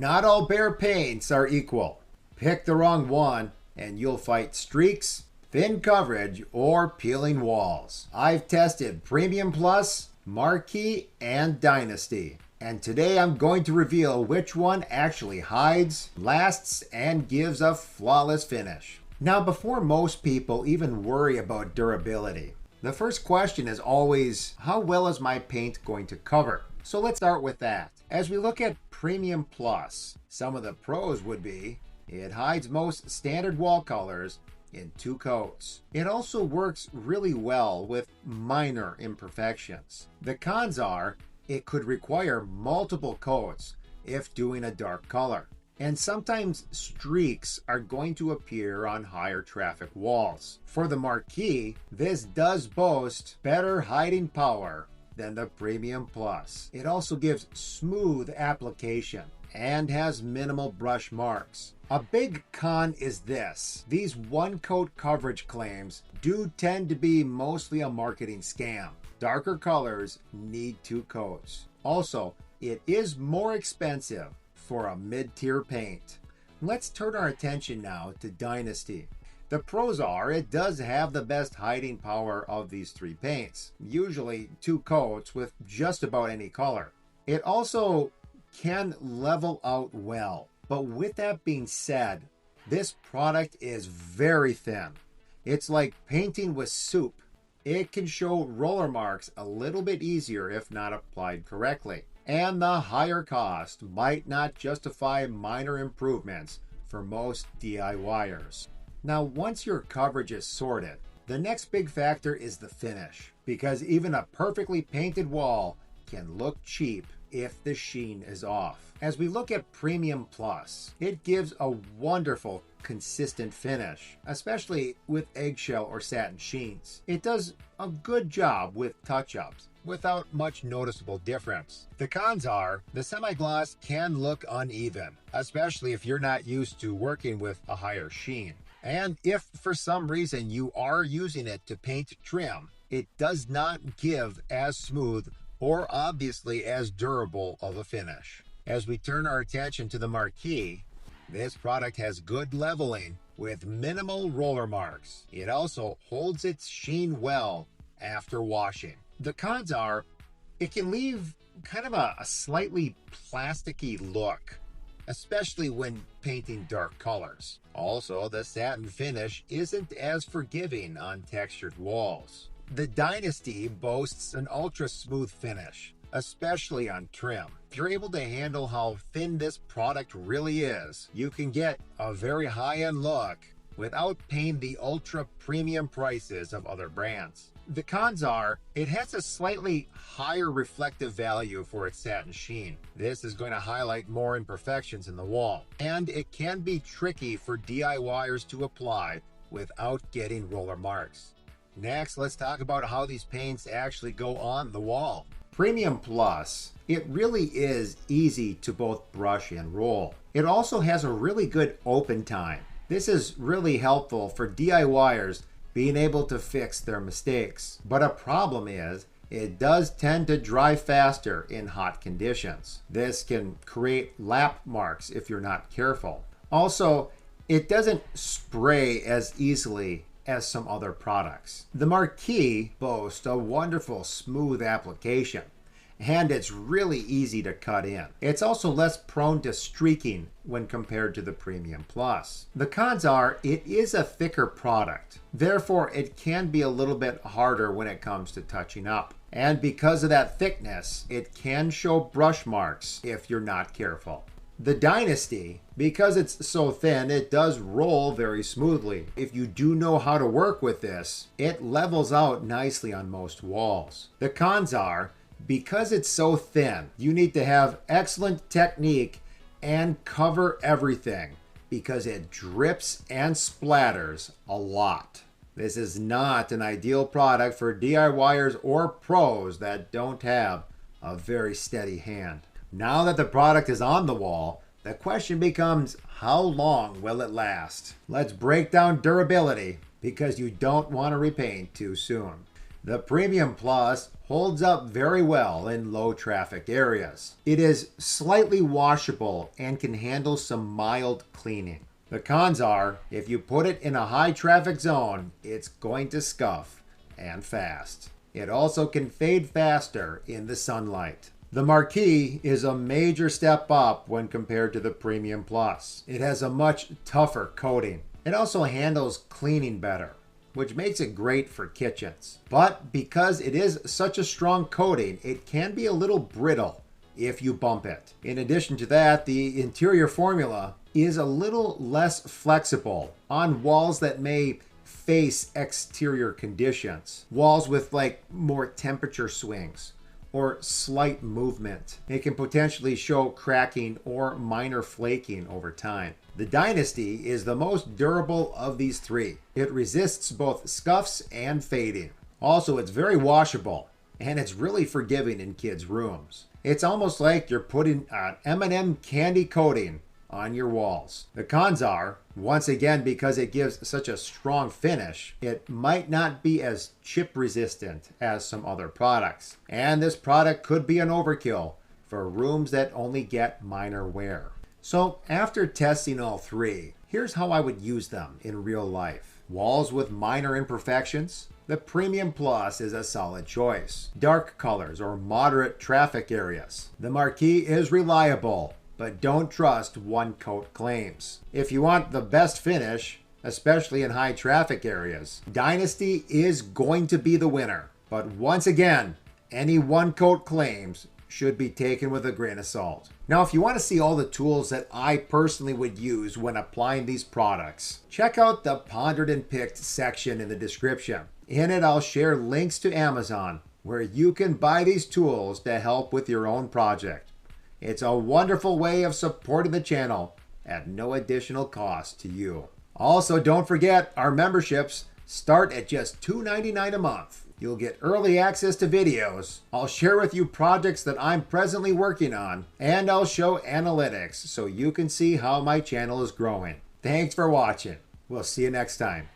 Not all Behr paints are equal. Pick the wrong one and you'll fight streaks, thin coverage, or peeling walls. I've tested Premium Plus, Marquee, and Dynasty. And today I'm going to reveal which one actually hides, lasts, and gives a flawless finish. Now, before most people even worry about durability, the first question is always, how well is my paint going to cover? So let's start with that. As we look at Premium Plus, some of the pros would be, it hides most standard wall colors in 2 coats. It also works really well with minor imperfections. The cons are, it could require multiple coats if doing a dark color. And sometimes streaks are going to appear on higher traffic walls. For the Marquee, this does boast better hiding power than the Premium Plus. It also gives smooth application and has minimal brush marks. A big con is this. These one-coat coverage claims do tend to be mostly a marketing scam. Darker colors need 2 coats. Also, it is more expensive for a mid-tier paint. Let's turn our attention now to Dynasty. The pros are, it does have the best hiding power of these 3 paints, usually 2 coats with just about any color. It also can level out well, but with that being said, this product is very thin. It's like painting with soup. It can show roller marks a little bit easier if not applied correctly. And the higher cost might not justify minor improvements for most DIYers. Now, once your coverage is sorted, the next big factor is the finish, because even a perfectly painted wall can look cheap if the sheen is off. As we look at Premium Plus, it gives a wonderful, consistent finish, especially with eggshell or satin sheens. It does a good job with touch-ups without much noticeable difference. The cons are, the semi-gloss can look uneven, especially if you're not used to working with a higher sheen. And if for some reason you are using it to paint trim, it does not give as smooth or obviously as durable of a finish. As we turn our attention to the Marquee, this product has good leveling with minimal roller marks. It also holds its sheen well after washing. The cons are, it can leave kind of a slightly plasticky look, especially when painting dark colors. Also, the satin finish isn't as forgiving on textured walls. The Dynasty boasts an ultra smooth finish, especially on trim. If you're able to handle how thin this product really is, you can get a very high-end look without paying the ultra premium prices of other brands. The cons are, it has a slightly higher reflective value for its satin sheen. This is going to highlight more imperfections in the wall. And it can be tricky for DIYers to apply without getting roller marks. Next, let's talk about how these paints actually go on the wall. Premium Plus, it really is easy to both brush and roll. It also has a really good open time. This is really helpful for DIYers being able to fix their mistakes. But a problem is, it does tend to dry faster in hot conditions. This can create lap marks if you're not careful. Also, it doesn't spray as easily as some other products. The Marquee boasts a wonderful smooth application, and it's really easy to cut in. It's also less prone to streaking when compared to the Premium Plus. The cons are, it is a thicker product. Therefore, it can be a little bit harder when it comes to touching up. And because of that thickness, it can show brush marks if you're not careful. The Dynasty, because it's so thin, it does roll very smoothly. If you do know how to work with this, it levels out nicely on most walls. The cons are, because it's so thin, you need to have excellent technique and cover everything because it drips and splatters a lot. This is not an ideal product for DIYers or pros that don't have a very steady hand. Now that the product is on the wall, the question becomes, how long will it last? Let's break down durability because you don't want to repaint too soon. The Premium Plus holds up very well in low traffic areas. It is slightly washable and can handle some mild cleaning. The cons are, if you put it in a high traffic zone, it's going to scuff, and fast. It also can fade faster in the sunlight. The Marquee is a major step up when compared to the Premium Plus. It has a much tougher coating. It also handles cleaning better, which makes it great for kitchens. But because it is such a strong coating, it can be a little brittle if you bump it. In addition to that, the interior formula is a little less flexible on walls that may face exterior conditions. Walls with more temperature swings or slight movement. It can potentially show cracking or minor flaking over time. The Dynasty is the most durable of these three. It resists both scuffs and fading. Also, it's very washable, and it's really forgiving in kids' rooms. It's almost like you're putting an M&M candy coating on your walls. The cons are, once again, because it gives such a strong finish, it might not be as chip resistant as some other products. And this product could be an overkill for rooms that only get minor wear. So after testing all three, here's how I would use them in real life. Walls with minor imperfections, the Premium Plus is a solid choice. Dark colors or moderate traffic areas, the Marquee is reliable, but don't trust one coat claims. If you want the best finish, especially in high traffic areas, Dynasty is going to be the winner. But once again, any one coat claims should be taken with a grain of salt. Now, if you want to see all the tools that I personally would use when applying these products, check out the Pondered and Picked section in the description. In it, I'll share links to Amazon where you can buy these tools to help with your own project. It's a wonderful way of supporting the channel at no additional cost to you. Also, don't forget, our memberships start at just $2.99 a month. You'll get early access to videos. I'll share with you projects that I'm presently working on, and I'll show analytics so you can see how my channel is growing. Thanks for watching. We'll see you next time.